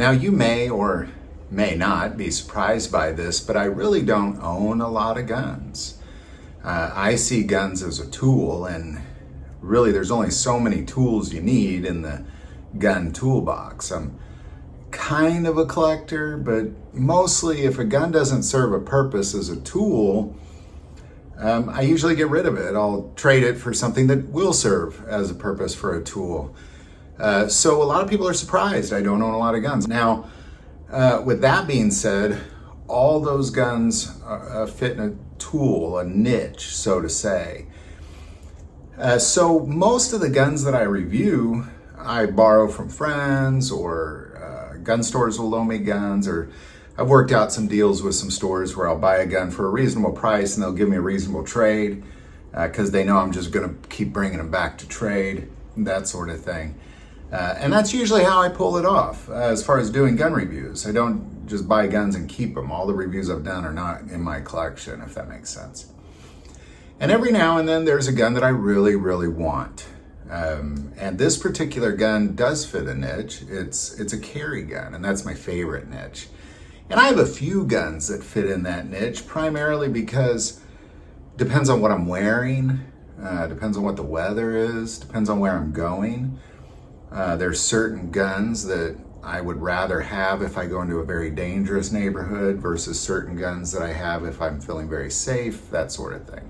Now, you may or may not be surprised by this, but I really don't own a lot of guns. I see guns as a tool, and really there's only so many tools you need in the gun toolbox. I'm kind of a collector, but mostly if a gun doesn't serve a purpose as a tool, I usually get rid of it. I'll trade it for something that will serve as a purpose for a tool. So a lot of people are surprised I don't own a lot of guns. Now, with that being said, all those guns fit in a tool, a niche, so to say. So most of the guns that I review, I borrow from friends, or gun stores will loan me guns, or I've worked out some deals with some stores where I'll buy a gun for a reasonable price and they'll give me a reasonable trade because they know I'm just going to keep bringing them back to trade, that sort of thing. And that's usually how I pull it off as far as doing gun reviews. I don't just buy guns and keep them. All the reviews I've done are not in my collection, if that makes sense. And every now and then there's a gun that I really, really want. And this particular gun does fit a niche. It's a carry gun, and that's my favorite niche. And I have a few guns that fit in that niche, primarily because it depends on what I'm wearing, depends on what the weather is, depends on where I'm going. There's certain guns that I would rather have if I go into a very dangerous neighborhood versus certain guns that I have if I'm feeling very safe, that sort of thing.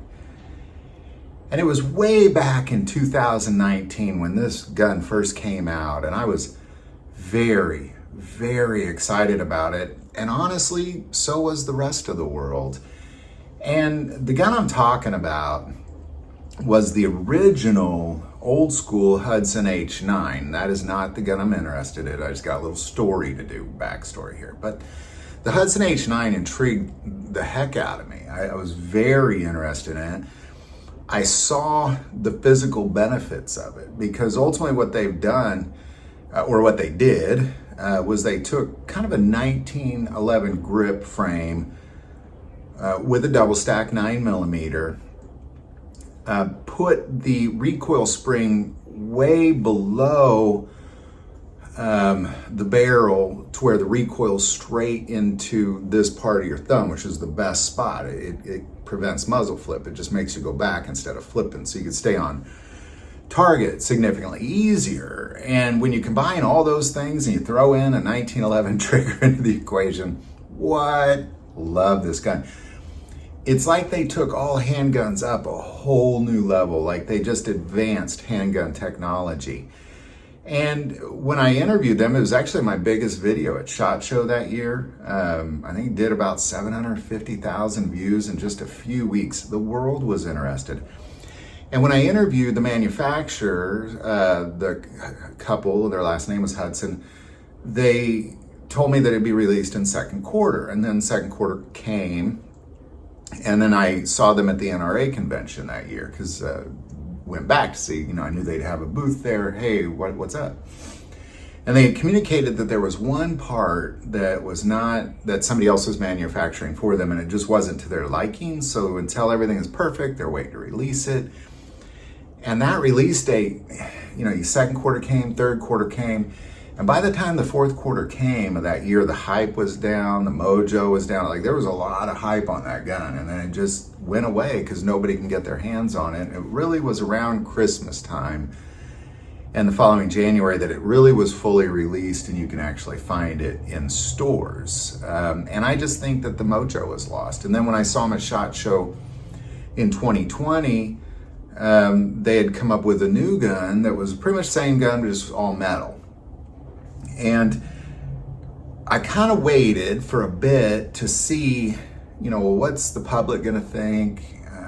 And it was way back in 2019 when this gun first came out, and I was very, very excited about it. And honestly, so was the rest of the world. And the gun I'm talking about was the original old school Hudson H9. That is not the gun I'm interested in. I just got a little story to do, backstory here. But the Hudson H9 intrigued the heck out of me. I was very interested in it. I saw the physical benefits of it, because ultimately what they've done, or what they did, was they took kind of a 1911 grip frame with a double stack 9mm, put the recoil spring way below the barrel to where the recoil's straight into this part of your thumb, which is the best spot. It prevents muzzle flip. It just makes you go back instead of flipping, so you can stay on target significantly easier. And when you combine all those things and you throw in a 1911 trigger into the equation, love this gun. It's like they took all handguns up a whole new level, like they just advanced handgun technology. And when I interviewed them, it was actually my biggest video at SHOT Show that year. I think it did about 750,000 views in just a few weeks. The world was interested. And when I interviewed the manufacturer, the couple, their last name was Hudson, they told me that it'd be released in second quarter. And then second quarter came, and then I saw them at the NRA convention that year, because went back to see, I knew they'd have a booth there. Hey, what's up? And they had communicated that there was one part that was not, that somebody else was manufacturing for them, and it just wasn't to their liking. So until everything is perfect, they're waiting to release it. And that release date, second quarter came, third quarter came. And by the time the fourth quarter came of that year, the hype was down, the mojo was down. Like, there was a lot of hype on that gun, and then it just went away because nobody can get their hands on it. It really was around Christmas time and the following January that it really was fully released and you can actually find it in stores. And I just think that the mojo was lost. And then when I saw them at SHOT Show in 2020, they had come up with a new gun that was pretty much the same gun, but just all metal. And I kind of waited for a bit to see, what's the public going to think?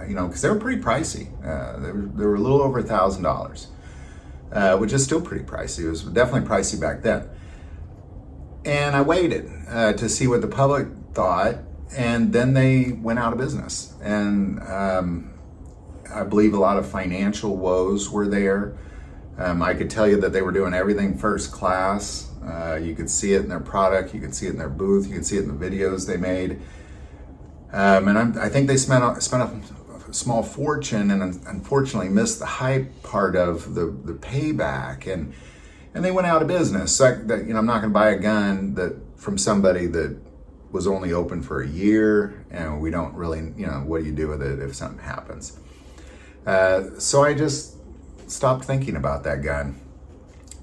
Because they were pretty pricey. They were a little over $1,000, which is still pretty pricey. It was definitely pricey back then. And I waited to see what the public thought, and then they went out of business. And I believe a lot of financial woes were there. I could tell you that they were doing everything first class. You could see it in their product, you could see it in their booth, you could see it in the videos they made. And I think they spent a small fortune and unfortunately missed the hype part of the payback. And and they went out of business. So I'm not going to buy a gun from somebody that was only open for a year, and we don't really, what do you do with it if something happens? So I just stopped thinking about that gun.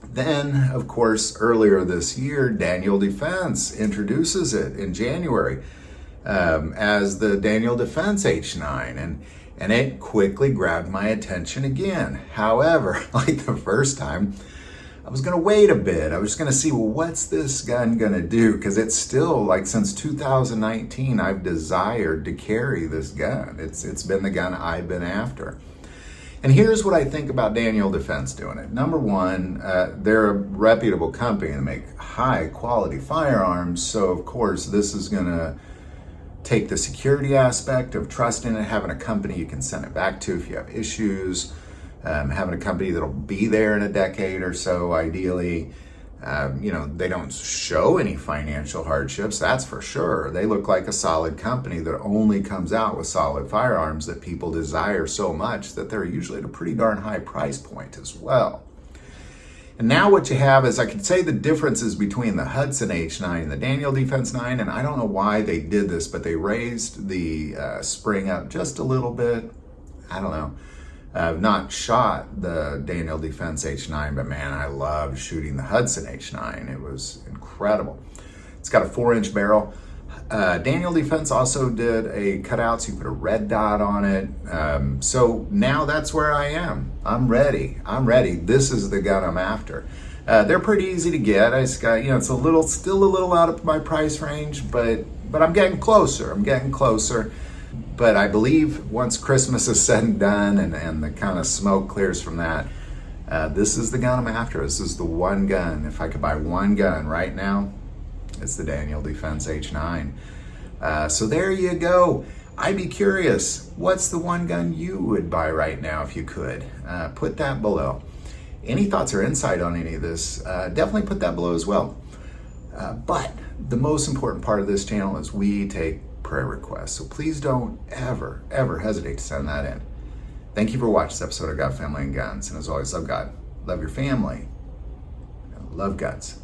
Then, of course, earlier this year, Daniel Defense introduces it in January as the Daniel Defense H9, and it quickly grabbed my attention again. However, like the first time, I was going to wait a bit. I was going to see, well, what's this gun going to do? Because it's still, like, since 2019, I've desired to carry this gun. It's been the gun I've been after. And here's what I think about Daniel Defense doing it. Number one, they're a reputable company and make high quality firearms. So of course, this is going to take the security aspect of trusting it, having a company you can send it back to if you have issues, having a company that'll be there in a decade or so, ideally. They don't show any financial hardships, that's for sure. They look like a solid company that only comes out with solid firearms that people desire so much that they're usually at a pretty darn high price point as well. And now what you have is, I could say the differences between the Hudson H9 and the Daniel Defense 9, and I don't know why they did this, but they raised the spring up just a little bit. I don't know. I've not shot the Daniel Defense H9, but man, I loved shooting the Hudson H9. It was incredible. It's got a 4-inch barrel. Daniel Defense also did a cutout, so you put a red dot on it. So now that's where I am. I'm ready. This is the gun I'm after. They're pretty easy to get. I just got, it's still a little out of my price range, but I'm getting closer. But I believe once Christmas is said and done and the kind of smoke clears from that, this is the gun I'm after. This is the one gun. If I could buy one gun right now, it's the Daniel Defense H9. So there you go. I'd be curious, what's the one gun you would buy right now if you could? Put that below. Any thoughts or insight on any of this, definitely put that below as well. But the most important part of this channel is we take prayer requests. So please don't ever hesitate to send that in. Thank you for watching this episode of God, Family, and Guns. And as always, love God, love your family, and love guns.